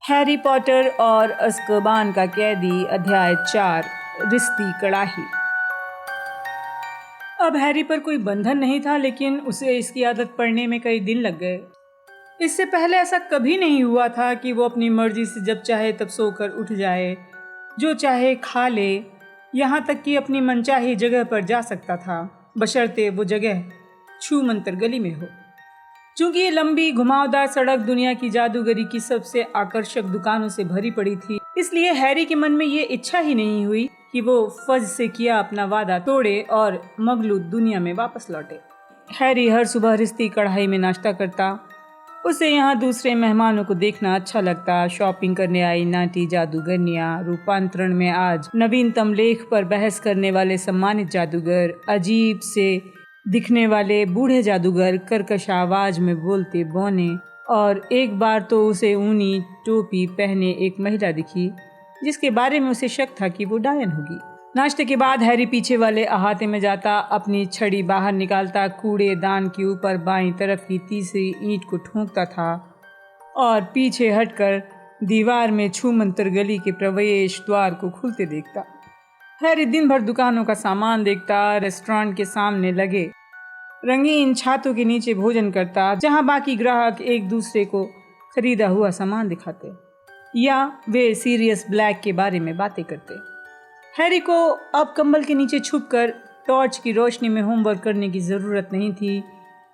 Harry Potter और Azkaban का कैदी अध्याय 4 रिश्ती कड़ाही। अब हैरी पर कोई बंधन नहीं था, लेकिन उसे इसकी आदत पड़ने में कई दिन लग गए। इससे पहले ऐसा कभी नहीं हुआ था कि वो अपनी मर्जी से जब चाहे तब सोकर उठ जाए, जो चाहे खा ले, यहाँ तक कि अपनी मनचाही जगह पर जा सकता था, बशर्ते वो जगह छू मंतर गली में हो। चूंकि ये लंबी घुमावदार सड़क दुनिया की जादूगरी की सबसे आकर्षक दुकानों से भरी पड़ी थी, इसलिए हैरी के मन में ये इच्छा ही नहीं हुई कि वो फज से किया अपना वादा तोड़े और मगलूद दुनिया में वापस लौटे। हैरी हर सुबह रिश्ती कढ़ाई में नाश्ता करता। उसे यहाँ दूसरे मेहमानों को देखना अच्छा लगता। शॉपिंग करने आई नाटी जादूगरनियाँ, रूपांतरण में आज नवीनतम लेख पर बहस करने वाले सम्मानित जादूगर, अजीब से दिखने वाले बूढ़े जादूगर कर्कश आवाज में बोलते बौने, और एक बार तो उसे ऊनी टोपी पहने एक महिला दिखी जिसके बारे में उसे शक था कि वो डायन होगी। नाश्ते के बाद हैरी पीछे वाले अहाते में जाता, अपनी छड़ी बाहर निकालता, कूड़ेदान के ऊपर बाईं तरफ की तीसरी ईंट को ठोंकता था और पीछे हटकर दीवार में छूमंतर गली के प्रवेश द्वार को खुलते देखता। हैरी दिन भर दुकानों का सामान देखता, रेस्टोरेंट के सामने लगे रंगीन छातों के नीचे भोजन करता, जहां बाकी ग्राहक एक दूसरे को खरीदा हुआ सामान दिखाते या वे सीरियस ब्लैक के बारे में बातें करते। हैरी को अब कंबल के नीचे छुपकर टॉर्च की रोशनी में होमवर्क करने की जरूरत नहीं थी।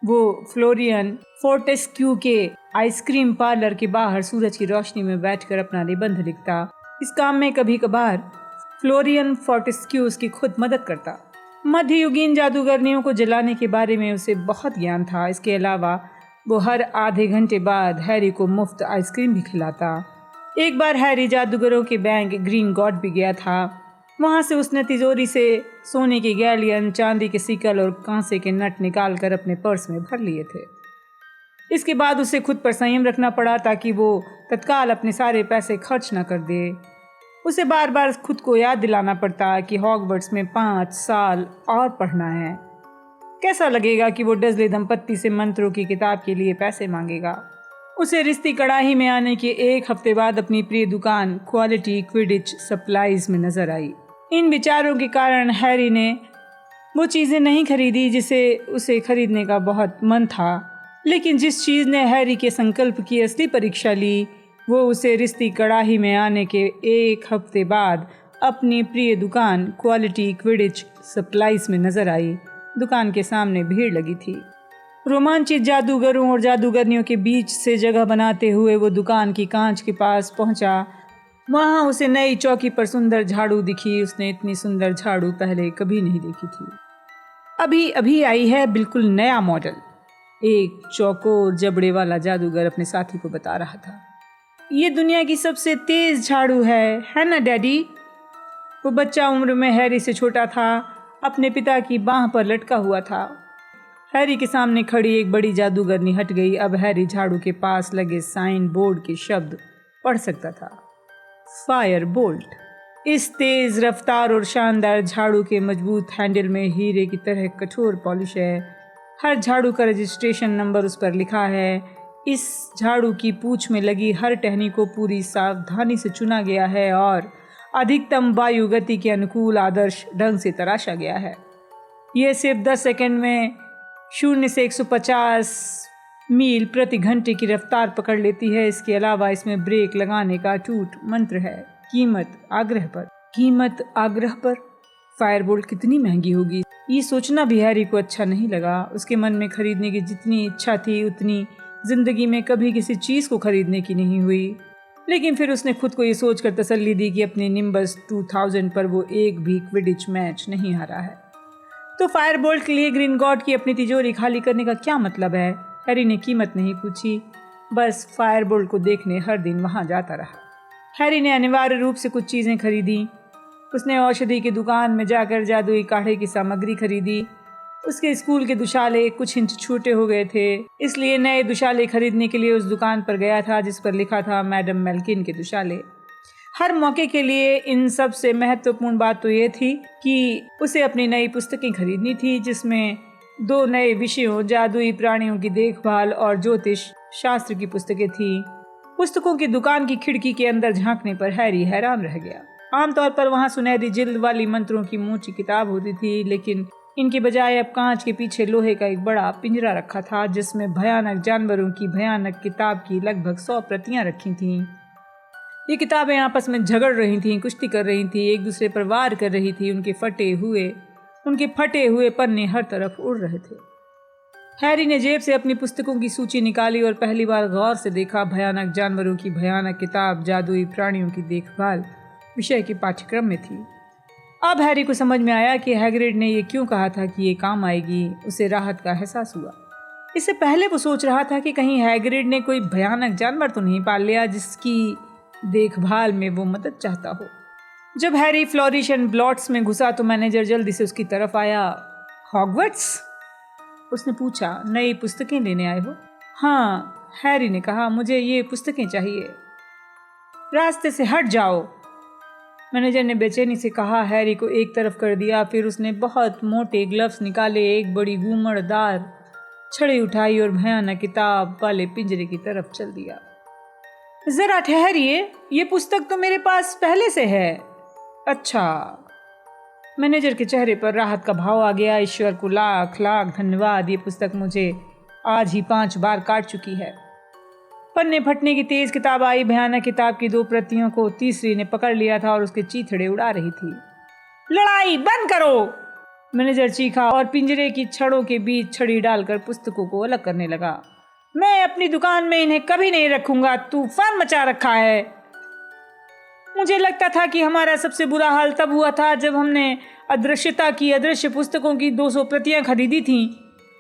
वो फ्लोरियन फोर्टेस्क्यू के आइसक्रीम पार्लर के बाहर सूरज की रोशनी में बैठकर अपना निबंध लिखता। इस काम में कभी कभार फ्लोरियन फोर्टेस्क्यू उसकी खुद मदद करता। मध्ययुगीन जादूगरनियों को जलाने के बारे में उसे बहुत ज्ञान था। इसके अलावा वो हर आधे घंटे बाद हैरी को मुफ्त आइसक्रीम भी खिलाता। एक बार हैरी जादूगरों के बैंक ग्रीन गॉड भी गया था। वहाँ से उसने तिजोरी से सोने के गैलियन, चांदी के सिकल और कांसे के नट निकाल कर अपने पर्स में भर लिए थे। इसके बाद उसे खुद पर संयम रखना पड़ा ताकि वो तत्काल अपने सारे पैसे खर्च न कर दे। उसे बार बार खुद को याद दिलाना पड़ता कि हॉगवर्ट्स में 5 साल और पढ़ना है। कैसा लगेगा कि वो डर्सले दंपत्ति से मंत्रों की किताब के लिए पैसे मांगेगा। उसे रिश्ती कड़ाही में आने के एक हफ्ते बाद अपनी प्रिय दुकान क्वालिटी क्विडिच सप्लाईज में नजर आई। इन विचारों के कारण हैरी ने वो चीज़ें नहीं खरीदी जिसे उसे खरीदने का बहुत मन था, लेकिन जिस चीज़ ने हैरी के संकल्प की असली परीक्षा ली वो उसे रिश्ती कड़ाही में आने के एक हफ्ते बाद अपनी प्रिय दुकान क्वालिटी क्विडिच सप्लाईज में नजर आई। दुकान के सामने भीड़ लगी थी। रोमांचित जादूगरों और जादूगरनियों के बीच से जगह बनाते हुए वो दुकान की कांच के पास पहुंचा। वहां उसे नई चौकी पर सुंदर झाड़ू दिखी। उसने इतनी सुंदर झाड़ू पहले कभी नहीं देखी थी। अभी अभी आई है, बिल्कुल नया मॉडल, एक चौकोर जबड़े वाला जादूगर अपने साथी को बता रहा था। ये दुनिया की सबसे तेज झाड़ू है ना डैडी? वो बच्चा उम्र में हैरी से छोटा था, अपने पिता की बाह पर लटका हुआ था। हैरी के सामने खड़ी एक बड़ी जादूगरनी हट गई। अब हैरी झाड़ू के पास लगे साइन बोर्ड के शब्द पढ़ सकता था। Fire Boltt. इस तेज रफ्तार और शानदार झाड़ू के मजबूत हैंडल में हीरे की तरह कठोर पॉलिश है। हर झाड़ू का रजिस्ट्रेशन नंबर उस पर लिखा है। इस झाड़ू की पूंछ में लगी हर टहनी को पूरी सावधानी से चुना गया है और अधिकतम वायु गति के अनुकूल आदर्श ढंग से तराशा गया है। यह सिर्फ 10 सेकंड में 0 से 150 मील प्रति घंटे की रफ्तार पकड़ लेती है। इसके अलावा इसमें ब्रेक लगाने का अटूट मंत्र है। कीमत आग्रह पर। कीमत आग्रह पर? फायरबोल्ट कितनी महंगी होगी, ये सोचना भी हैरी को अच्छा नहीं लगा। उसके मन में खरीदने की जितनी इच्छा थी उतनी जिंदगी में कभी किसी चीज को खरीदने की नहीं हुई। लेकिन फिर उसने खुद को ये सोचकर तसल्ली दी कि अपने निम्बस 2000 पर वो एक भी क्विडिच मैच नहीं हारा है। तो फायरबोल्ट के लिए ग्रीन गॉड की अपनी तिजोरी खाली करने का क्या मतलब है? हैरी ने कीमत नहीं पूछी, बस फायरबोल्ट को देखने हर दिन वहां जाता रहा। हैरी ने अनिवार्य रूप से कुछ चीजें खरीदी। उसने औषधि की दुकान में जाकर जादुई काढ़े की सामग्री खरीदी। उसके स्कूल के दुशाले कुछ इंच छोटे हो गए थे, इसलिए नए दुशाले खरीदने के लिए उस दुकान पर गया था जिस पर लिखा था मैडम मेल्किन के दुशाले। हर मौके के लिए इन सब से महत्वपूर्ण बात तो ये थी कि उसे अपनी नई पुस्तकें खरीदनी थी, जिसमें 2 नए विषयों, जादुई प्राणियों की देखभाल और ज्योतिष शास्त्र की पुस्तकें थी। पुस्तकों की दुकान की खिड़की के अंदर झांकने पर हैरी हैरान रह गया। आमतौर पर वहां सुनहरी जिल्द वाली मंत्रों की मोटी किताब होती थी, लेकिन इनके बजाय अब कांच के पीछे लोहे का एक बड़ा पिंजरा रखा था, जिसमें भयानक जानवरों की भयानक किताब की लगभग 100 प्रतियां रखी थीं। ये किताबें आपस में झगड़ रही थीं, कुश्ती कर रही थीं, एक दूसरे पर वार कर रही थी। उनके फटे हुए पन्ने हर तरफ उड़ रहे थे। हैरी ने जेब से अपनी पुस्तकों की सूची निकाली और पहली बार गौर से देखा। भयानक जानवरों की भयानक किताब जादुई प्राणियों की देखभाल विषय के पाठ्यक्रम में थी। अब हैरी को समझ में आया कि हैग्रिड ने ये क्यों कहा था कि ये काम आएगी। उसे राहत का एहसास हुआ। इससे पहले वो सोच रहा था कि कहीं हैग्रिड ने कोई भयानक जानवर तो नहीं पाल लिया जिसकी देखभाल में वो मदद चाहता हो। जब हैरी फ्लोरिश एंड ब्लॉट्स में घुसा तो मैनेजर जल्दी से उसकी तरफ आया। हॉगवर्ट्स? उसने पूछा। नई पुस्तकें लेने आए हो? हाँ, हैरी ने कहा, मुझे ये पुस्तकें चाहिए। रास्ते से हट जाओ, मैनेजर ने बेचैनी से कहा। हैरी को एक तरफ कर दिया, फिर उसने बहुत मोटे ग्लव्स निकाले, एक बड़ी घूमड़दार छड़ी उठाई और भयानक किताब वाले पिंजरे की तरफ चल दिया। जरा ठहरिए, ये पुस्तक तो मेरे पास पहले से है। अच्छा। मैनेजर के चेहरे पर राहत का भाव आ गया। ईश्वर को लाख लाख धन्यवाद, ये पुस्तक मुझे आज ही 5 बार काट चुकी है। पन्ने फटने की तेज किताब आई। भयानक किताब की 2 प्रतियों को तीसरी ने पकड़ लिया था और उसके चीथड़े उड़ा रही थी। लड़ाई बंद करो, मैनेजर चीखा और पिंजरे की छड़ों के बीच छड़ी डालकर पुस्तकों को अलग करने लगा। मैं अपनी दुकान में इन्हें कभी नहीं रखूंगा, तूफान मचा रखा है। मुझे लगता था कि हमारा सबसे बुरा हाल तब हुआ था जब हमने अदृश्य पुस्तकों की 200 प्रतियां खरीदी थीं।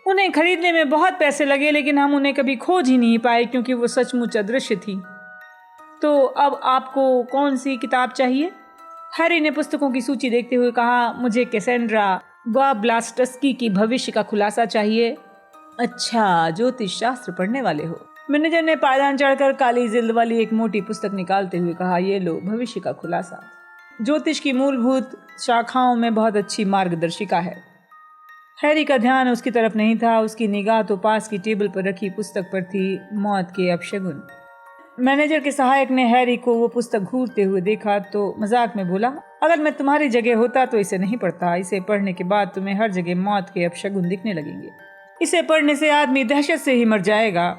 उन्हें खरीदने में बहुत पैसे लगे, लेकिन हम उन्हें कभी खोज ही नहीं पाए क्योंकि वो सचमुच अदृश्य थी। तो अब आपको कौन सी किताब चाहिए? हैरी ने पुस्तकों की सूची देखते हुए कहा। मुझे कैसेंड्रा ब्लास्टस्की की भविष्य का खुलासा चाहिए। अच्छा, ज्योतिष शास्त्र पढ़ने वाले हो? मैनेजर ने पायदान चढ़कर काली जिल्द वाली एक मोटी पुस्तक निकालते हुए कहा। ये लो, भविष्य का खुलासा। ज्योतिष की मूलभूत शाखाओं में बहुत अच्छी मार्गदर्शिका है। हैरी का ध्यान उसकी तरफ नहीं था। उसकी निगाह तो पास की टेबल पर रखी पुस्तक पर थी, मौत के अपशगुन। मैनेजर के सहायक ने हैरी को वो पुस्तक घूरते हुए देखा तो मजाक में बोला, अगर मैं तुम्हारी जगह होता तो इसे नहीं पढ़ता। इसे पढ़ने के बाद तुम्हें हर जगह मौत के अपशगुन दिखने लगेंगे। इसे पढ़ने से आदमी दहशत से ही मर जाएगा।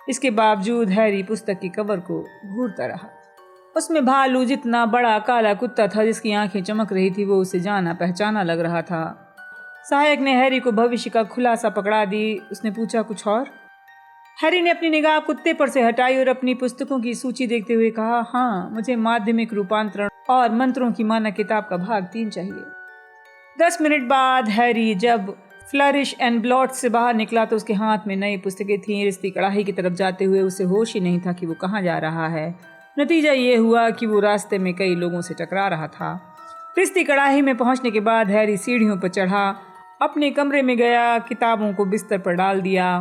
इसके बावजूद हैरी पुस्तक की कवर को घूरता रहा। उसमें भालू जितना बड़ा काला कुत्ता था जिसकी आंखें चमक रही थी, वो उसे जाना पहचाना लग रहा था। सहायक ने हैरी को भविष्य का खुलासा पकड़ा दी। उसने पूछा, कुछ और? हैरी ने अपनी निगाह कुत्ते पर से हटाई और अपनी पुस्तकों की सूची देखते हुए कहा, हाँ, मुझे माध्यमिक रूपांतरण और मंत्रों की मानक किताब का भाग 3 चाहिए। 10 मिनट बाद हैरी जब फ्लरिश एंड ब्लॉट से बाहर निकला तो उसके हाथ में नई पुस्तकें थीं। रिश्ती कड़ाही की तरफ जाते हुए उसे होश ही नहीं था कि वो कहाँ जा रहा है। नतीजा ये हुआ कि वो रास्ते में कई लोगों से टकरा रहा था। रिश्ती कड़ाही में पहुंचने के बाद हैरी सीढ़ियों पर चढ़ा, अपने कमरे में गया, किताबों को बिस्तर पर डाल दिया।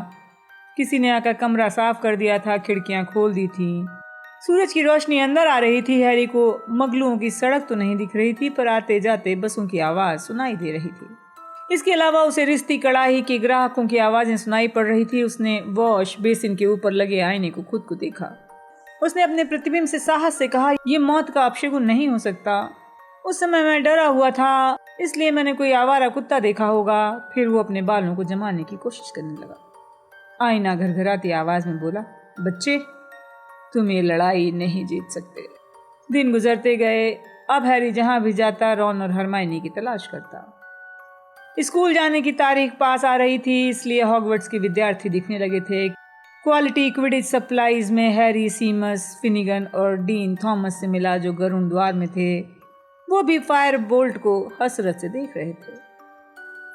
किसी ने आकर कमरा साफ कर दिया था, खिड़कियां खोल दी थीं। सूरज की रोशनी अंदर आ रही थी। हैरी को मगलुओं की सड़क तो नहीं दिख रही थी, पर आते जाते बसों की आवाज़ सुनाई दे रही थी। इसके अलावा उसे रिश्ती कड़ाही के ग्राहकों की आवाज़ें सुनाई पड़ रही थी। उसने वॉश बेसिन के ऊपर लगे आईने को खुद को देखा। उसने अपने प्रतिबिंब से साहस से कहा, यह मौत का अपशगुन नहीं हो सकता। उस समय मैं डरा हुआ था, इसलिए मैंने कोई आवारा कुत्ता देखा होगा। फिर वो अपने बालों को जमाने की कोशिश करने लगा। आईना घरघराती आवाज में बोला, बच्चे, तुम ये लड़ाई नहीं जीत सकते। दिन गुजरते गए। अब हैरी जहां भी जाता रॉन और हरमाइनी की तलाश करता। स्कूल जाने की तारीख पास आ रही थी, इसलिए हॉगवर्ट्स के विद्यार्थी दिखने लगे थे। क्वालिटी क्विडिच सप्लाईज में हैरी सीमस, फिनिगन और डीन थॉमस से मिला, जो गरुड़ द्वार में थे। वो भी फायर बोल्ट को हसरत से देख रहे थे।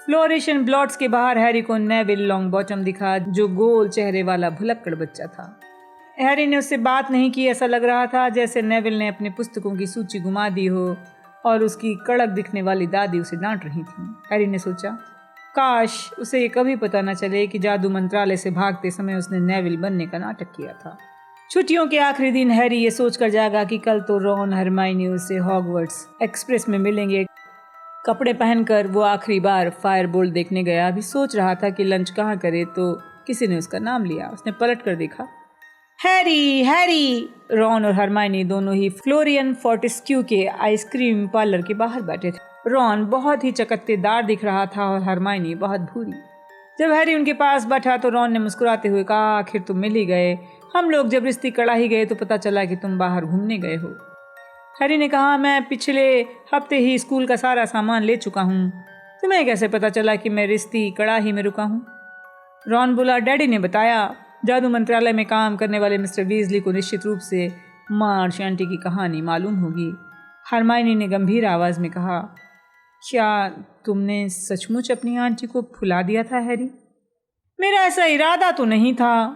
फ्लोरिश एंड ब्लॉट्स के बाहर हैरी को नेविल लॉन्ग बॉटम दिखा, जो गोल चेहरे वाला भुलक्कड़ बच्चा था। हैरी ने उससे बात नहीं की। ऐसा लग रहा था जैसे नेविल ने अपनी पुस्तकों की सूची घुमा दी हो और उसकी कड़क दिखने वाली दादी उसे डांट रही थी। हैरी ने सोचा, काश उसे ये कभी पता न चले कि जादू मंत्रालय से भागते समय उसने नेविल बनने का नाटक किया था। छुट्टियों के आखिरी दिन हैरी ये सोचकर जागा कि कल तो रॉन हरमाइनी उसे हॉगवर्ट्स एक्सप्रेस में मिलेंगे। कपड़े पहनकर वो आखिरी बार फायर बोल्ट देखने गया। अभी सोच रहा था कि लंच कहाँ करे तो किसी ने उसका नाम लिया। उसने पलट कर देखा, हैरी हैरी! रॉन और हरमाइनी दोनों ही फ्लोरियन फोर्टेस्क्यू के आइसक्रीम पार्लर के बाहर बैठे थे। रॉन बहुत ही चकत्तेदार दिख रहा था और हरमाइनी बहुत भूरी। जब हैरी उनके पास बैठा तो रॉन ने मुस्कुराते हुए कहा, आखिर तुम मिल ही गए। हम लोग जब रिश्ती कड़ाही गए तो पता चला कि तुम बाहर घूमने गए हो। हैरी ने कहा, मैं पिछले हफ्ते ही स्कूल का सारा सामान ले चुका हूँ। तुम्हें कैसे पता चला कि मैं रिश्ती कड़ाही में रुका हूँ? रॉन बोला, डैडी ने बताया। जादू मंत्रालय में काम करने वाले मिस्टर वीजली को निश्चित रूप से मार्श आंटी की कहानी मालूम होगी। हरमाइनी ने गंभीर आवाज में कहा, क्या तुमने सचमुच अपनी आंटी को फुला दिया था हैरी? मेरा ऐसा इरादा तो नहीं था,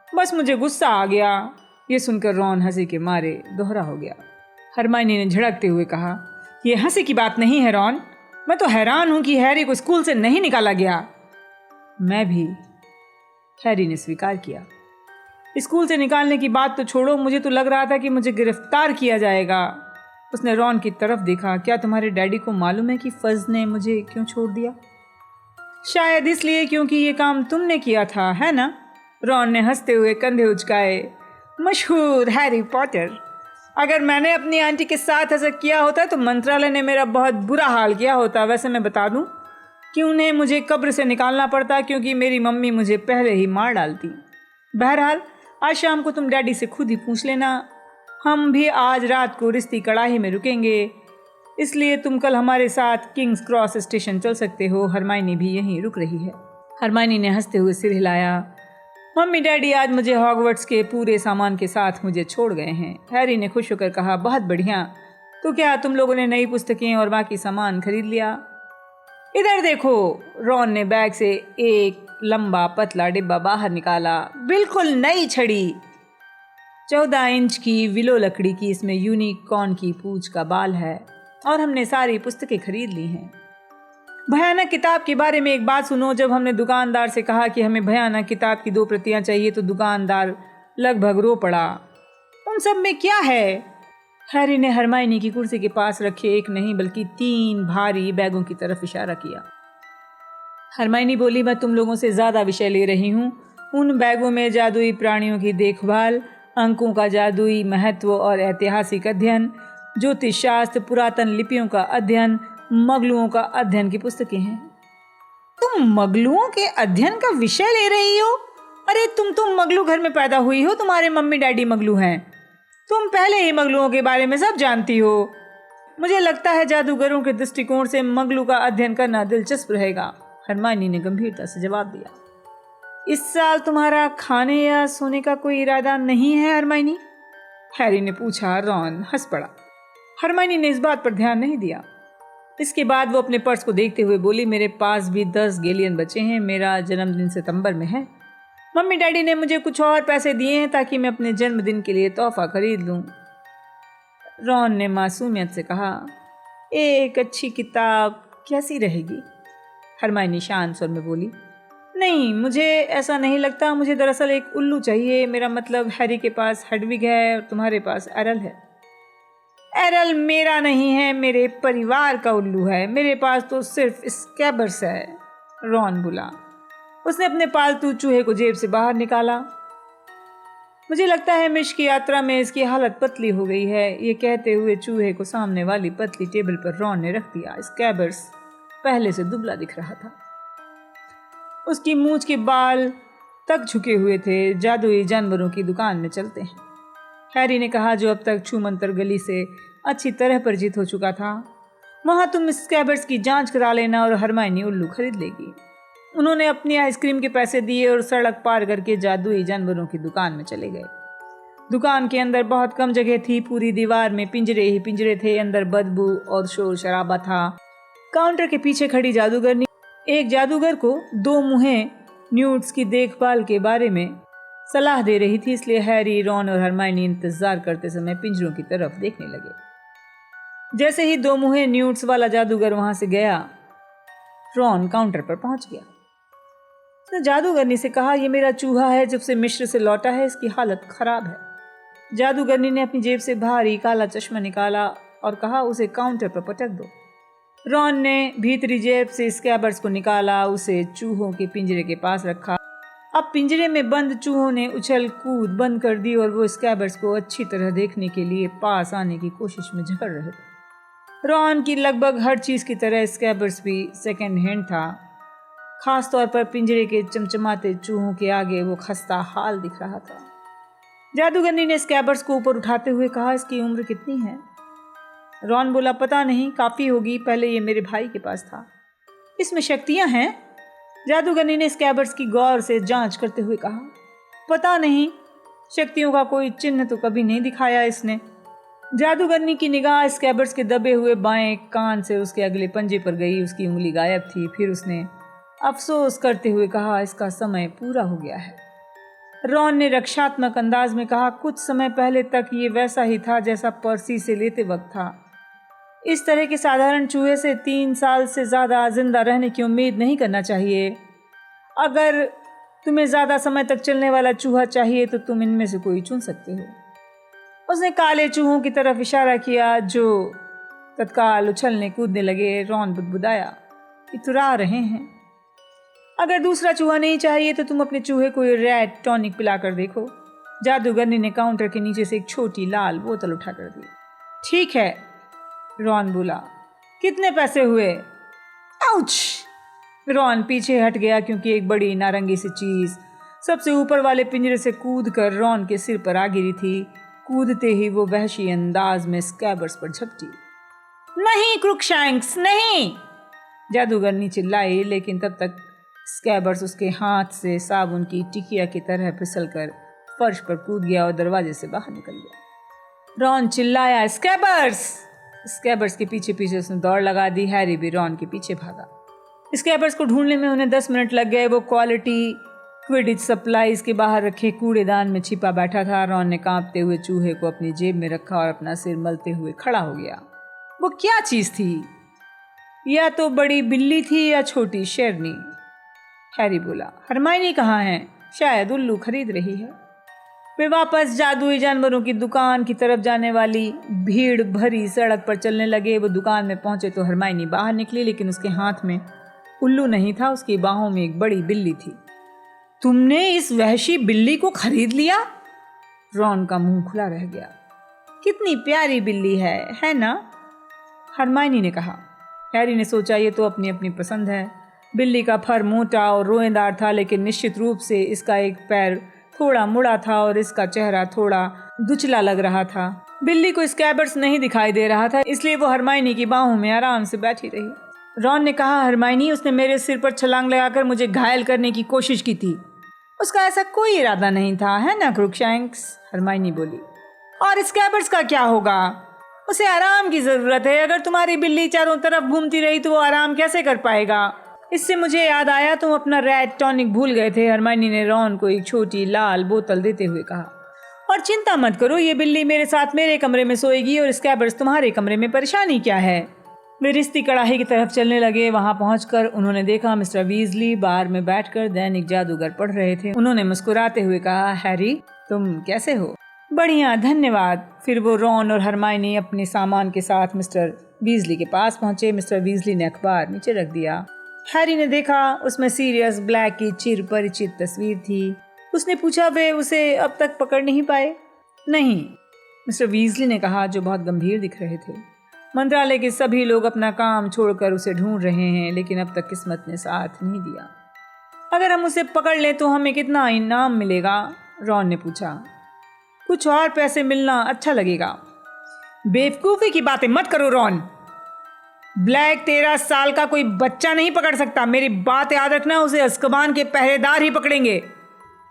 बस मुझे गुस्सा आ गया। ये सुनकर रॉन हंसी के मारे दोहरा हो गया। हरमाइनी ने झड़कते हुए कहा, यह हंसी की बात नहीं है रॉन, मैं तो हैरान हूं कि हैरी को स्कूल से नहीं निकाला गया। मैं भी, हैरी ने स्वीकार किया। स्कूल से निकालने की बात तो छोड़ो, मुझे तो लग रहा था कि मुझे गिरफ्तार किया जाएगा। उसने रॉन की तरफ देखा, क्या तुम्हारे डैडी को मालूम है कि फज ने मुझे क्यों छोड़ दिया? शायद इसलिए क्योंकि ये काम तुमने किया था, है ना? रॉन ने हंसते हुए कंधे उचकाए। मशहूर हैरी पॉटर। अगर मैंने अपनी आंटी के साथ ऐसा किया होता तो मंत्रालय ने मेरा बहुत बुरा हाल किया होता। वैसे मैं बता दूं कि उन्हें मुझे कब्र से निकालना पड़ता, क्योंकि मेरी मम्मी मुझे पहले ही मार डालती। बहरहाल आज शाम को तुम डैडी से खुद ही पूछ लेना। हम भी आज रात को रिश्ती कड़ाही में रुकेंगे, इसलिए तुम कल हमारे साथ किंग्स क्रॉस स्टेशन चल सकते हो। हरमाइनी भी यहीं रुक रही है। हरमाइनी ने हंसते हुए सिर हिलाया। मम्मी डैडी आज मुझे हॉगवर्ट्स के पूरे सामान के साथ मुझे छोड़ गए हैं। हैरी ने खुश होकर कहा, बहुत बढ़िया। तो क्या तुम लोगों ने नई पुस्तकें और बाकी सामान खरीद लिया? इधर देखो। रॉन ने बैग से एक लंबा पतला डिब्बा बाहर निकाला। बिल्कुल नई छड़ी, 14 इंच की विलो लकड़ी की। इसमें यूनिकॉर्न की पूंछ का बाल है और हमने सारी पुस्तकें खरीद ली हैं। भयानक किताब के बारे में एक बात सुनो। जब हमने दुकानदार से कहा कि हमें भयानक किताब की 2 प्रतियां चाहिए तो दुकानदार लगभग रो पड़ा। उन सब में क्या है? हैरी ने हरमाइनी की कुर्सी के पास रखे एक नहीं बल्कि 3 भारी बैगों की तरफ इशारा किया। हरमाइनी बोली, मैं तुम लोगों से ज्यादा विषय ले रही हूँ। उन बैगों में जादुई प्राणियों की देखभाल, अंकों का जादुई महत्व और ऐतिहासिक अध्ययन, ज्योतिष शास्त्र, पुरातन लिपियों का अध्ययन, मगलुओं का अध्ययन की पुस्तकें हैं। तुम मगलुओं के अध्ययन का विषय ले रही हो? अरे तुम मगलू घर में पैदा हुई हो, तुम्हारे मम्मी डैडी मगलू हैं। तुम पहले ही मगलुओं के बारे में सब जानती हो। मुझे लगता है जादूगरों के दृष्टिकोण से मगलू का अध्ययन करना दिलचस्प रहेगा। हरमाइनी ने गंभीरता से जवाब दिया। इस साल तुम्हारा खाने या सोने का कोई इरादा नहीं है हरमाइनी? हैरी ने पूछा। रॉन हंस पड़ा। हरमाइनी ने इस बात पर ध्यान नहीं दिया। इसके बाद वो अपने पर्स को देखते हुए बोली, मेरे पास भी 10 गेलियन बचे हैं। मेरा जन्मदिन सितंबर में है। मम्मी डैडी ने मुझे कुछ और पैसे दिए हैं ताकि मैं अपने जन्मदिन के लिए तोहफा खरीद लूं। रॉन ने मासूमियत से कहा, एक अच्छी किताब कैसी रहेगी? हरमाइनी शांत स्वर में बोली, नहीं, मुझे ऐसा नहीं लगता। मुझे दरअसल एक उल्लू चाहिए। मेरा मतलब हैरी के पास हेडविग है और तुम्हारे पास एरल है। एरल मेरा नहीं है, मेरे परिवार का उल्लू है। मेरे पास तो सिर्फ स्कैबर्स है। रॉन बोला। उसने अपने पालतू चूहे को जेब से बाहर निकाला। मुझे लगता है मिश की यात्रा में इसकी हालत पतली हो गई है। ये कहते हुए चूहे को सामने वाली पतली टेबल पर रॉन ने रख दिया। स्कैबर्स पहले से दुबला दिख रहा था। उसकी मूंछ के बाल तक झुके हुए थे। जादुई जानवरों की दुकान में चलते हैं, हैरी ने कहा, जो अब तक छूमंतर गली से अच्छी तरह परिचित हो चुका था। वहां तुम स्कैबर्स की जांच करा लेना और हरमाइनी उल्लू खरीद लेगी। उन्होंने अपनी आइसक्रीम के पैसे दिए और सड़क पार करके जादुई जानवरों की दुकान में चले गए। दुकान के अंदर बहुत कम जगह थी। पूरी दीवार में पिंजरे ही पिंजरे थे। अंदर बदबू और शोर शराबा था। काउंटर के पीछे खड़ी जादूगरनी एक जादूगर को 2 मुहे न्यूट्स की देखभाल के बारे में सलाह दे रही थी। इसलिए हैरी, रॉन और हरमाइनी इंतजार करते समय पिंजरों की तरफ देखने लगे। जैसे ही 2 मुहे न्यूट्स वाला जादूगर वहां से गया, रॉन काउंटर पर पहुंच गया। उसने जादूगरनी से कहा, यह मेरा चूहा है, जब से मिस्र से लौटा है। इसकी हालत खराब है। जादूगरनी ने अपनी जेब से भारी काला चश्मा निकाला और कहा, उसे काउंटर पर पटक दो। रॉन ने भीतरी जेब से स्कैबर्स को निकाला, उसे चूहों के पिंजरे के पास रखा अब पिंजरे में बंद चूहों ने उछल कूद बंद कर दी और वो स्कैबर्स को अच्छी तरह देखने के लिए पास आने की कोशिश में झगड़ रहे थे। रॉन की लगभग हर चीज़ की तरह स्कैबर्स भी सेकेंड हैंड था। खास तौर पर पिंजरे के चमचमाते चूहों के आगे वो खस्ता हाल दिख रहा था। जादूगरनी ने स्कैबर्स को ऊपर उठाते हुए कहा, इसकी उम्र कितनी है? रॉन बोला, पता नहीं, काफ़ी होगी, पहले ये मेरे भाई के पास था। इसमें शक्तियाँ हैं? जादूगरनी ने स्कैबर्स की गौर से जांच करते हुए कहा, पता नहीं, शक्तियों का कोई चिन्ह तो कभी नहीं दिखाया इसने। जादूगरनी की निगाह स्कैबर्स के दबे हुए बाएं कान से उसके अगले पंजे पर गई। उसकी उंगली गायब थी। फिर उसने अफसोस करते हुए कहा, इसका समय पूरा हो गया है। रॉन ने रक्षात्मक अंदाज में कहा, कुछ समय पहले तक ये वैसा ही था जैसा पर्सी से लेते वक्त था। इस तरह के साधारण चूहे से 3 साल से ज़्यादा जिंदा रहने की उम्मीद नहीं करना चाहिए। अगर तुम्हें ज़्यादा समय तक चलने वाला चूहा चाहिए तो तुम इनमें से कोई चुन सकते हो। उसने काले चूहों की तरफ इशारा किया जो तत्काल उछलने कूदने लगे। रॉन बुदबुदाया, इतरा रहे हैं। अगर दूसरा चूहा नहीं चाहिए तो तुम अपने चूहे को रैट टॉनिक पिलाकर देखो। जादूगरनी ने काउंटर के नीचे से एक छोटी लाल बोतल उठाकर दी। ठीक है, रॉन बोला, कितने पैसे हुए? आउच! रॉन पीछे हट गया क्योंकि एक बड़ी नारंगी सी चीज सबसे ऊपर वाले पिंजरे से कूदकर रॉन के सिर पर आ गिरी थी। कूदते ही वो वहशी अंदाज में स्कैबर्स पर झपटी। नहीं क्रुकशैंक्स, नहीं! जादूगरनी चिल्लाई, लेकिन तब तक स्कैबर्स उसके हाथ से साबुन की टिकिया की तरह फिसलकर फर्श पर कूद गया और दरवाजे से बाहर निकल गया। रॉन चिल्लाया, स्कैबर्स! स्कैबर्स के पीछे पीछे उसने दौड़ लगा दी। हैरी भी रॉन के पीछे भागा। स्कैबर्स को ढूंढने में उन्हें 10 मिनट लग गए। वो क्वालिटी क्विडिच सप्लाईज के बाहर रखे कूड़ेदान में छिपा बैठा था। रॉन ने कांपते हुए चूहे को अपनी जेब में रखा और अपना सिर मलते हुए खड़ा हो गया। वो क्या चीज थी? या तो बड़ी बिल्ली थी या छोटी शेरनी। हैरी बोला, हरमाइनी कहाँ है? शायद उल्लू खरीद रही है। वे वापस जादुई जानवरों की दुकान की तरफ जाने वाली भीड़ भरी सड़क पर चलने लगे। वो दुकान में पहुंचे तो हरमाइनी बाहर निकली, लेकिन उसके हाथ में उल्लू नहीं था। उसकी बाहों में एक बड़ी बिल्ली थी। तुमने इस वहशी बिल्ली को खरीद लिया? रॉन का मुंह खुला रह गया। कितनी प्यारी बिल्ली है ना? हरमाइनी ने कहा। हैरी ने सोचा, ये तो अपनी अपनी पसंद है। बिल्ली का फर मोटा और रोएदार था, लेकिन निश्चित रूप से इसका एक पैर थोड़ा मुड़ा था और इसका चेहरा थोड़ा दुचला लग रहा था। बिल्ली को स्कैबर्स नहीं दिखाई दे रहा था, इसलिए वो हरमाइनी की बाहों में आराम से बैठी रही। रॉन ने कहा, हरमाइनी, उसने मेरे सिर पर छलांग लगाकर मुझे घायल करने की कोशिश की थी। उसका ऐसा कोई इरादा नहीं था, है ना क्रुकशैंक्स? हरमाइनी बोली। और स्कैबर्स का क्या होगा? उसे आराम की जरूरत है। अगर तुम्हारी बिल्ली चारों तरफ घूमती रही तो वो आराम कैसे कर पाएगा? इससे मुझे याद आया, तुम अपना रैट टॉनिक भूल गए थे। हरमाइनी ने रॉन को एक छोटी लाल बोतल देते हुए कहा। और चिंता मत करो, ये बिल्ली मेरे साथ मेरे कमरे में सोएगी और स्कैबर्स तुम्हारे कमरे में। परेशानी क्या है? वे रिश्ती कड़ाही की तरफ चलने लगे। वहां पहुंचकर उन्होंने देखा मिस्टर वीजली बार में बैठकर दैनिक जादूगर पढ़ रहे थे। उन्होंने मुस्कुराते हुए कहा, हैरी, तुम कैसे हो? बढ़िया, धन्यवाद। फिर वो रॉन और हरमाइनी अपने सामान के साथ मिस्टर वीजली के पास पहुंचे। मिस्टर वीजली ने अखबार नीचे रख दिया। हैरी ने देखा, उसमें सीरियस ब्लैक की चिर परिचित तस्वीर थी। उसने पूछा, वे उसे अब तक पकड़ नहीं पाए? नहीं, मिस्टर वीजली ने कहा, जो बहुत गंभीर दिख रहे थे। मंत्रालय के सभी लोग अपना काम छोड़कर उसे ढूंढ रहे हैं, लेकिन अब तक किस्मत ने साथ नहीं दिया। अगर हम उसे पकड़ लें तो हमें कितना इनाम मिलेगा? रॉन ने पूछा। कुछ और पैसे मिलना अच्छा लगेगा। बेवकूफी की बातें मत करो रॉन। ब्लैक 13 साल का कोई बच्चा नहीं पकड़ सकता। मेरी बात याद रखना, उसे अज़्काबान के पहरेदार ही पकड़ेंगे,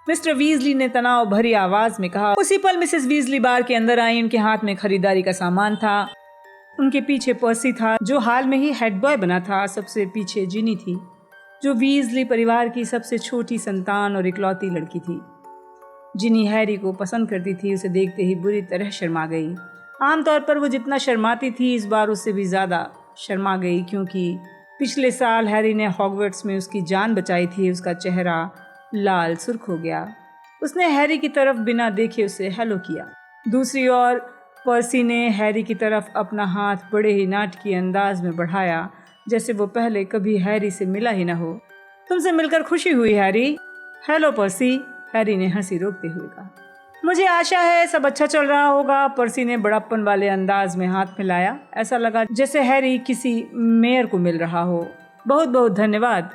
मिस्टर वीजली ने तनाव भरी आवाज में कहा। उसी पल मिसेस वीजली बार के अंदर आई। उनके हाथ में खरीदारी का सामान था। उनके पीछे पर्सी था, जो हाल में ही हेड बॉय बना था। सबसे पीछे जिनी थी, जो वीजली परिवार की सबसे छोटी संतान और इकलौती लड़की थी। जिनी हैरी को पसंद करती थी। उसे देखते ही बुरी तरह शर्मा गई। आमतौर पर वो जितना शर्माती थी, इस बार उससे भी ज़्यादा शर्मा गई, क्योंकि पिछले साल हैरी ने हॉगवर्ट्स में उसकी जान बचाई थी। उसका चेहरा लाल सुर्ख हो गया। उसने हैरी की तरफ बिना देखे उसे हेलो किया। दूसरी ओर पर्सी ने हैरी की तरफ अपना हाथ बड़े ही नाटकीय अंदाज में बढ़ाया, जैसे वो पहले कभी हैरी से मिला ही न हो। तुमसे मिलकर खुशी हुई हैरी। हेलो पर्सी, हैरी ने हंसी रोकते हुए कहा। मुझे आशा है सब अच्छा चल रहा होगा। पर्सी ने बड़प्पन वाले अंदाज में हाथ मिलाया। ऐसा लगा जैसे हैरी किसी मेयर को मिल रहा हो। बहुत बहुत धन्यवाद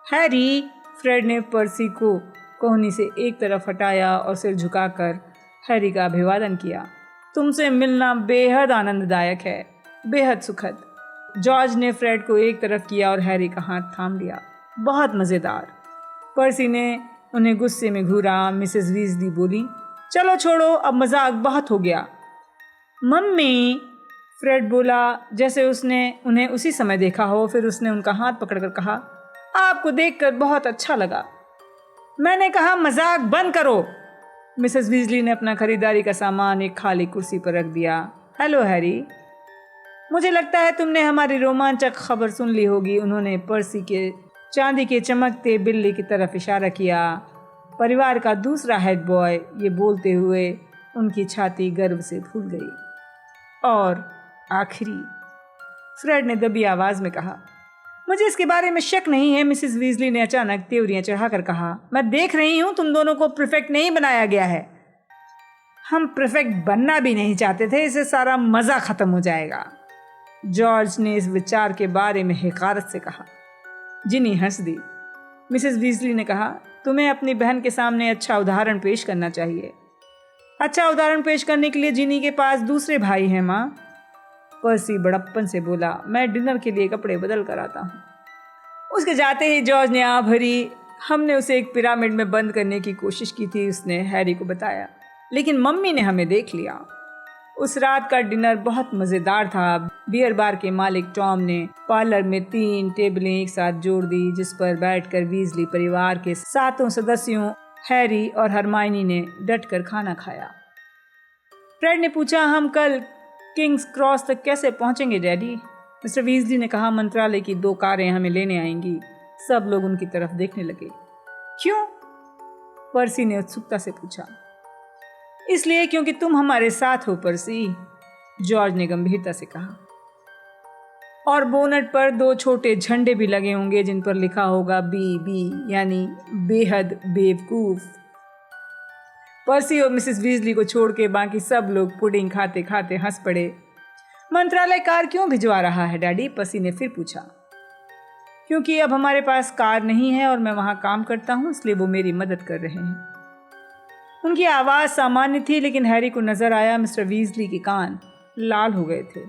हैरी। फ्रेड ने पर्सी को कोहनी से एक तरफ हटाया और सिर झुकाकर हैरी का अभिवादन किया। तुमसे मिलना बेहद आनंददायक है, बेहद सुखद। जॉर्ज ने फ्रेड को एक तरफ किया और हैरी का हाथ थाम लिया। बहुत मज़ेदार। पर्सी ने उन्हें गुस्से में घूरा। मिसेस वीजली बोली, चलो छोड़ो, अब मजाक बहुत हो गया। मम्मी, फ्रेड बोला जैसे उसने उन्हें उसी समय देखा हो। फिर उसने उनका हाथ पकड़कर कहा, आपको देखकर बहुत अच्छा लगा। मैंने कहा मजाक बंद करो। मिसेस वीजली ने अपना खरीदारी का सामान एक खाली कुर्सी पर रख दिया। हेलो हैरी, मुझे लगता है तुमने हमारी रोमांचक खबर सुन ली होगी। उन्होंने पर्सी के चांदी के चमकते बिल्ली की तरफ इशारा किया। परिवार का दूसरा हेड बॉय। ये बोलते हुए उनकी छाती गर्व से फूल गई। और आखिरी, फ्रेड ने दबी आवाज में कहा, मुझे इसके बारे में शक नहीं है। मिसेस वीजली ने अचानक त्योरियां चढ़ाकर कहा, मैं देख रही हूं तुम दोनों को प्रीफेक्ट नहीं बनाया गया है। हम प्रीफेक्ट बनना भी नहीं चाहते थे, इससे सारा मजा खत्म हो जाएगा। जॉर्ज ने इस विचार के बारे में हकारत से कहा। जिनी हंस दी। मिसेस वीजली ने कहा, तुम्हें अपनी बहन के सामने अच्छा उदाहरण पेश करना चाहिए। अच्छा उदाहरण पेश करने के लिए जिनी के पास दूसरे भाई हैं माँ। पर्सी बड़प्पन से बोला, मैं डिनर के लिए कपड़े बदल कर आता हूँ। उसके जाते ही जॉर्ज ने आह भरी। हमने उसे एक पिरामिड में बंद करने की कोशिश की थी, उसने हैरी को बताया, लेकिन मम्मी ने हमें देख लिया। उस रात का डिनर बहुत मज़ेदार था। बियर बार के मालिक टॉम ने पार्लर में 3 टेबलें एक साथ जोड़ दी, जिस पर बैठकर वीजली परिवार के 7 सदस्यों हैरी और हरमाइनी ने डटकर खाना खाया। फ्रेड ने पूछा, हम कल किंग्स क्रॉस तक कैसे पहुंचेंगे डैडी? मिस्टर वीजली ने कहा, मंत्रालय की 2 कारें हमें लेने आएंगी। सब लोग उनकी तरफ देखने लगे। क्यों? पर्सी ने उत्सुकता से पूछा। इसलिए क्योंकि तुम हमारे साथ हो पर्सी, जॉर्ज ने गंभीरता से कहा। और बोनट पर 2 छोटे झंडे भी लगे होंगे जिन पर लिखा होगा बी यानी बेहद बेवकूफ। पर्सी और मिसेस वीजली को छोड़ के बाकी सब लोग पुडिंग खाते खाते हंस पड़े। मंत्रालय कार क्यों भिजवा रहा है डैडी? पर्सी ने फिर पूछा। क्योंकि अब हमारे पास कार नहीं है और मैं वहां काम करता हूं, इसलिए वो मेरी मदद कर रहे हैं। उनकी आवाज़ सामान्य थी, लेकिन हैरी को नजर आया मिस्टर वीजली के कान लाल हो गए थे,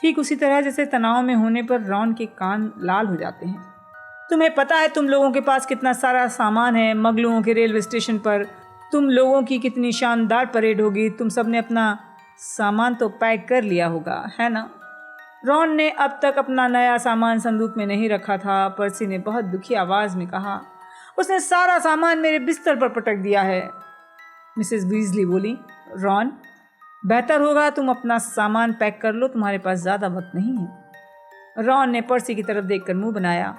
ठीक उसी तरह जैसे तनाव में होने पर रॉन के कान लाल हो जाते हैं। तुम्हें पता है तुम लोगों के पास कितना सारा सामान है। मगलुओं के रेलवे स्टेशन पर तुम लोगों की कितनी शानदार परेड होगी। तुम सबने अपना सामान तो पैक कर लिया होगा, है ना? रॉन ने अब तक अपना नया सामान संदूक में नहीं रखा था। पर्सी ने बहुत दुखी आवाज़ में कहा, उसने सारा सामान मेरे बिस्तर पर पटक दिया है। मिसेस वीजली बोली, रॉन, बेहतर होगा तुम अपना सामान पैक कर लो, तुम्हारे पास ज़्यादा वक्त नहीं है। रॉन ने पर्सी की तरफ देखकर मुंह बनाया।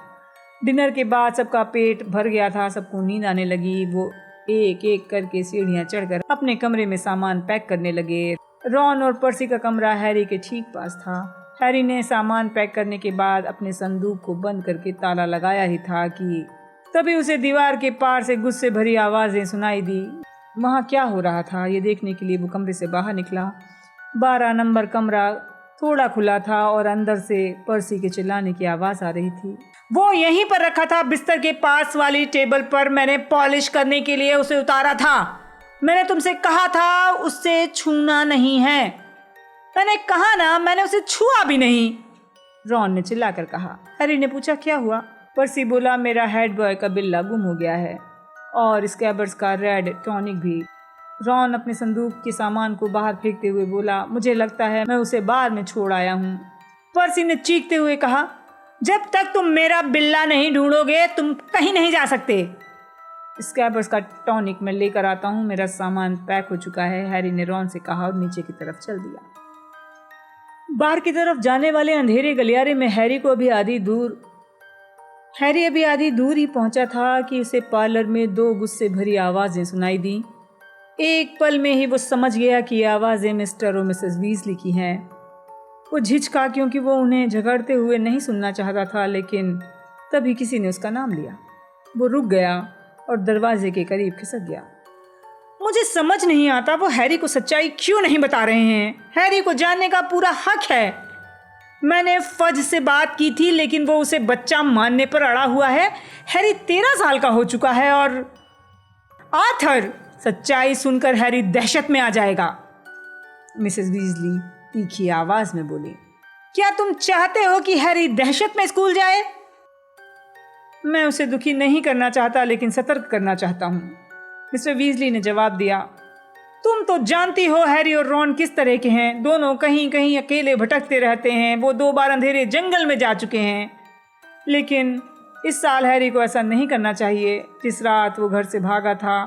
डिनर के बाद सबका पेट भर गया था, सबको नींद आने लगी। वो एक एक करके सीढ़ियाँ चढ़कर अपने कमरे में सामान पैक करने लगे। रॉन और पर्सी का कमरा हैरी के ठीक पास था। हैरी ने सामान पैक करने के बाद अपने संदूक को बंद करके ताला लगाया ही था कि तभी उसे दीवार के पार से गुस्से भरी आवाज़ें सुनाई दी। वहाँ क्या हो रहा था ये देखने के लिए वो कमरे से बाहर निकला। 12 नंबर कमरा थोड़ा खुला था और अंदर से पर्सी के चिल्लाने की आवाज़ आ रही थी। वो यहीं पर रखा था, बिस्तर के पास वाली टेबल पर। मैंने पॉलिश करने के लिए उसे उतारा था। मैंने तुमसे कहा था उससे छूना नहीं है। मैंने कहा ना, मैंने उसे छुआ भी नहीं, रॉन ने चिल्लाकर कहा। हैरी ने पूछा, क्या हुआ? पर्सी बोला, मेरा हेड बॉय का बिल्ला गुम हो गया है और स्कैबर्स का रेड टॉनिक भी। रॉन अपने संदूक के सामान को बाहर फेंकते हुए बोला, मुझे लगता है मैं उसे बाहर में छोड़ आया हूँ। पर्सी ने चीखते हुए कहा, जब तक तुम मेरा बिल्ला नहीं ढूंढोगे तुम कहीं नहीं जा सकते। स्कैबर्स का टॉनिक मैं लेकर आता हूँ, मेरा सामान पैक हो चुका है, हैरी ने रॉन से कहा और नीचे की तरफ चल दिया। बाहर की तरफ जाने वाले अंधेरे गलियारे में हैरी अभी आधी दूर ही पहुंचा था कि उसे पार्लर में 2 गुस्से भरी आवाज़ें सुनाई दी। एक पल में ही वो समझ गया कि ये आवाज़ें मिस्टर और मिसेस वीजली की हैं। वो झिझका क्योंकि वो उन्हें झगड़ते हुए नहीं सुनना चाहता था, लेकिन तभी किसी ने उसका नाम लिया। वो रुक गया। और दरवाजे के करीब खिसक गया। मुझे समझ नहीं आता वो हैरी को सच्चाई क्यों नहीं बता रहे हैं। हैरी को जानने का पूरा हक है। मैंने फज से बात की थी लेकिन वो उसे बच्चा मानने पर अड़ा हुआ है। हैरी 13 साल का हो चुका है और आर्थर, सच्चाई सुनकर हैरी दहशत में आ जाएगा। मिसेस वीजली तीखी आवाज में बोली, क्या तुम चाहते हो कि हैरी दहशत में स्कूल जाए? मैं उसे दुखी नहीं करना चाहता लेकिन सतर्क करना चाहता हूं, मिस्टर वीजली ने जवाब दिया। तुम तो जानती हो हैरी और रॉन किस तरह के हैं। दोनों कहीं कहीं अकेले भटकते रहते हैं। वो 2 बार अंधेरे जंगल में जा चुके हैं। लेकिन इस साल हैरी को ऐसा नहीं करना चाहिए। जिस रात वो घर से भागा था,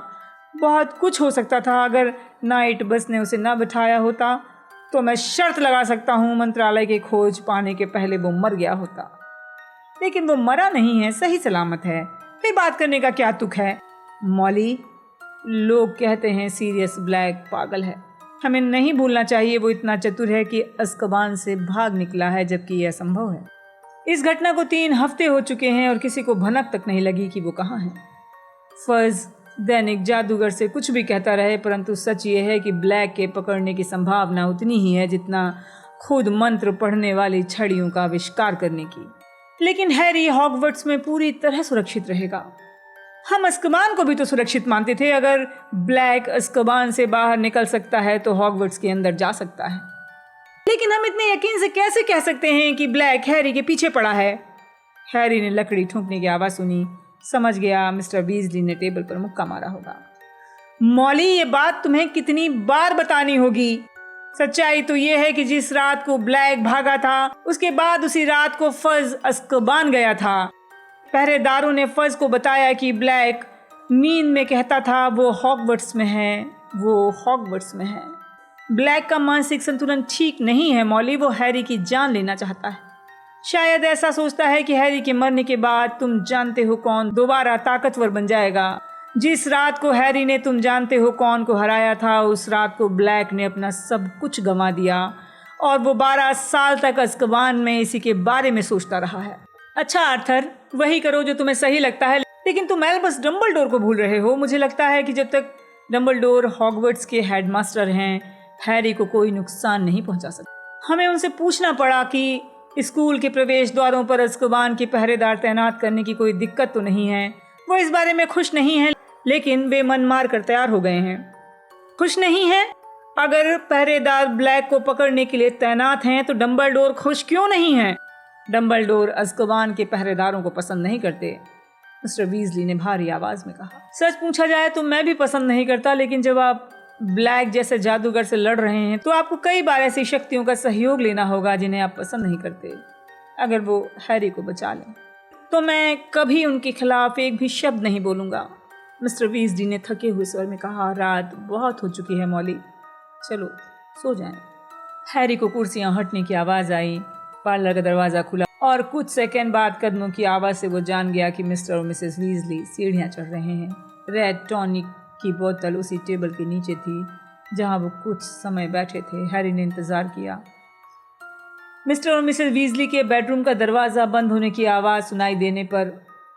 बहुत कुछ हो सकता था। अगर नाइट बस ने उसे न बिठाया होता तो मैं शर्त लगा सकता हूँ मंत्रालय की खोज पाने के पहले वो मर गया होता। लेकिन वो मरा नहीं है, सही सलामत है। फिर बात करने का क्या तुक है? मॉली, लोग कहते हैं सीरियस ब्लैक पागल है। हमें नहीं भूलना चाहिए वो इतना चतुर है कि अज़्काबान से भाग निकला है, जबकि यह असंभव है। इस घटना को 3 हफ्ते हो चुके हैं और किसी को भनक तक नहीं लगी कि वो कहाँ है। फर्ज दैनिक जादूगर से कुछ भी कहता रहे, परंतु सच ये है कि ब्लैक के पकड़ने की संभावना उतनी ही है जितना खुद मंत्र पढ़ने वाली छड़ियों का आविष्कार करने की। लेकिन हैरी हॉगवर्ट्स में पूरी तरह सुरक्षित रहेगा। हम अज़्काबान को भी तो सुरक्षित मानते थे। अगर ब्लैक अज़्काबान से बाहर निकल सकता है तो हॉगवर्ट्स के अंदर जा सकता है। लेकिन हम इतने यकीन से कैसे कह सकते हैं कि ब्लैक हैरी के पीछे पड़ा है? हैरी ने लकड़ी ठोंकने की आवाज़ सुनी। समझ गया मिस्टर वीजली ने टेबल पर मुक्का मारा होगा। मॉली, ये बात तुम्हें कितनी बार बतानी होगी? सच्चाई तो ये है कि जिस रात को ब्लैक भागा था उसके बाद उसी रात को फज अज़्काबान गया था। पहरेदारों ने फज को बताया कि ब्लैक नींद में कहता था वो हॉगवर्ट्स में है, वो हॉगवर्ट्स में है। ब्लैक का मानसिक संतुलन ठीक नहीं है मॉली। वो हैरी की जान लेना चाहता है। शायद ऐसा सोचता है कि हैरी के मरने के बाद तुम जानते हो कौन दोबारा ताकतवर बन जाएगा। जिस रात को हैरी ने तुम जानते हो कौन को हराया था, उस रात को ब्लैक ने अपना सब कुछ गंवा दिया और वो 12 साल तक अज़्काबान में इसी के बारे में सोचता रहा है। अच्छा आर्थर, वही करो जो तुम्हें सही लगता है, लेकिन तुम एल्बस डम्बलडोर को भूल रहे हो। मुझे लगता है कि जब तक डम्बलडोर हॉगवर्ट्स के हेडमास्टर हैं, हैरी को कोई नुकसान नहीं पहुंचा सकता। हमें उनसे पूछना पड़ा कि स्कूल के प्रवेश द्वारों पर अज़्काबान के पहरेदार तैनात करने की कोई दिक्कत तो नहीं है। वो इस बारे में खुश नहीं है, लेकिन वे मन मार कर तैयार हो गए हैं। खुश नहीं है? अगर पहरेदार ब्लैक को पकड़ने के लिए तैनात हैं तो डम्बलडोर खुश क्यों नहीं है? डम्बलडोर अज़्काबान के पहरेदारों को पसंद नहीं करते, मिस्टर वीजली ने भारी आवाज में कहा। सच पूछा जाए तो मैं भी पसंद नहीं करता, लेकिन जब आप ब्लैक जैसे जादूगर से लड़ रहे हैं तो आपको कई बार ऐसी शक्तियों का सहयोग लेना होगा जिन्हें आप पसंद नहीं करते। अगर वो हैरी को बचा लें तो मैं कभी उनके खिलाफ एक भी शब्द नहीं बोलूँगा, मिस्टर वीजली ने थके हुए स्वर में कहा। रात बहुत हो चुकी है मॉली, चलो सो जाएं। हैरी को कुर्सियां हटने की आवाज़ आई। पार्लर का दरवाज़ा खुला और कुछ सेकंड बाद कदमों की आवाज़ से वो जान गया कि मिस्टर और मिसेस वीजली सीढ़ियाँ चढ़ रहे हैं। रेड टॉनिक की बोतल उसी टेबल के नीचे थी जहां वो कुछ समय बैठे थे। हैरी ने इंतज़ार किया। मिस्टर और मिसेस वीजली के बेडरूम का दरवाज़ा बंद होने की आवाज़ सुनाई देने पर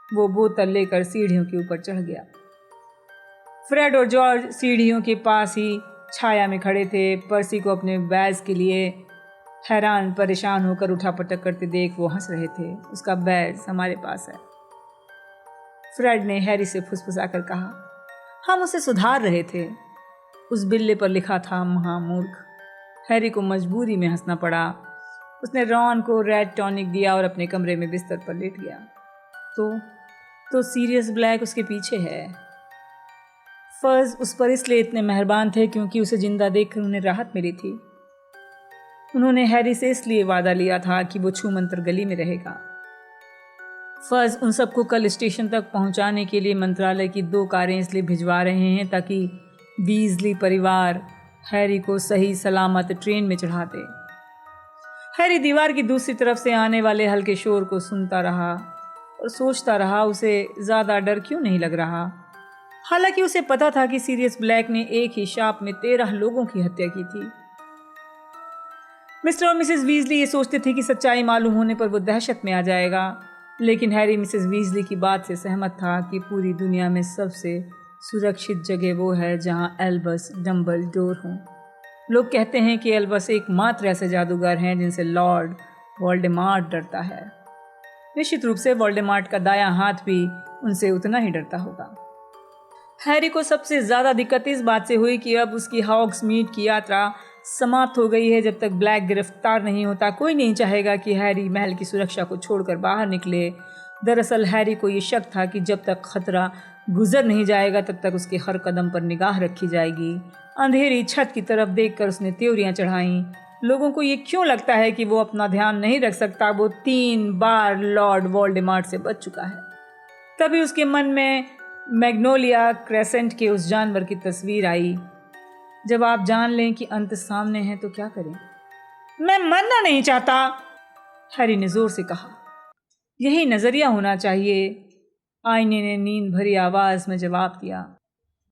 वो बोतल लेकर सीढ़ियों के ऊपर चढ़ गया। फ्रेड और जॉर्ज सीढ़ियों के पास ही छाया में खड़े थे। पर्सी को अपने बैज के लिए हैरान परेशान होकर उठापटक करते देख वो हंस रहे थे। उसका बैज हमारे पास है, फ्रेड ने हैरी से फुसफुसाकर कहा। हम उसे सुधार रहे थे। उस बिल्ले पर लिखा था महामूर्ख। हैरी को मजबूरी में हंसना पड़ा। उसने रॉन को रेड टॉनिक दिया और अपने कमरे में बिस्तर पर लेट गया। तो सीरियस ब्लैक उसके पीछे है। फर्ज उस पर इसलिए इतने मेहरबान थे क्योंकि उसे जिंदा देखकर उन्हें राहत मिली थी। उन्होंने हैरी से इसलिए वादा लिया था कि वो छूमंतर गली में रहेगा। फर्ज उन सबको कल स्टेशन तक पहुंचाने के लिए मंत्रालय की 2 कारें इसलिए भिजवा रहे हैं ताकि वीजली परिवार हैरी को सही सलामत ट्रेन में चढ़ा दे। हैरी दीवार की दूसरी तरफ से आने वाले हल्के शोर को सुनता रहा और सोचता रहा उसे ज़्यादा डर क्यों नहीं लग रहा। हालांकि उसे पता था कि सीरियस ब्लैक ने एक ही शाप में 13 लोगों की हत्या की थी। मिस्टर और मिसेस वीजली ये सोचते थे कि सच्चाई मालूम होने पर वो दहशत में आ जाएगा, लेकिन हैरी मिसेस वीजली की बात से सहमत था कि पूरी दुनिया में सबसे सुरक्षित जगह वो है जहाँ एल्बस डम्बलडोर हों। लोग कहते हैं कि एल्बस एकमात्र ऐसे जादूगर हैं जिनसे लॉर्ड वोल्डेमॉर्ट डरता है। निश्चित रूप से वोल्डेमॉर्ट का दायां हाथ भी उनसे उतना ही डरता होगा। हैरी को सबसे ज़्यादा दिक्कत इस बात से हुई कि अब उसकी हॉग्समीड की यात्रा समाप्त हो गई है। जब तक ब्लैक गिरफ्तार नहीं होता कोई नहीं चाहेगा कि हैरी महल की सुरक्षा को छोड़कर बाहर निकले। दरअसल हैरी को ये शक था कि जब तक खतरा गुजर नहीं जाएगा तब तक उसके हर कदम पर निगाह रखी जाएगी। अंधेरी छत की तरफ देखकर उसने त्योरियां चढ़ाईं। लोगों को ये क्यों लगता है कि वो अपना ध्यान नहीं रख सकता? वो 3 बार लॉर्ड वोल्डेमॉर्ट से बच चुका है। तभी उसके मन में मैग्नोलिया क्रेसेंट के उस जानवर की तस्वीर आई। जब आप जान लें कि अंत सामने है तो क्या करें? मैं मरना नहीं चाहता, हैरी ने जोर से कहा। यही नजरिया होना चाहिए, आईने ने नींद भरी आवाज में जवाब दिया।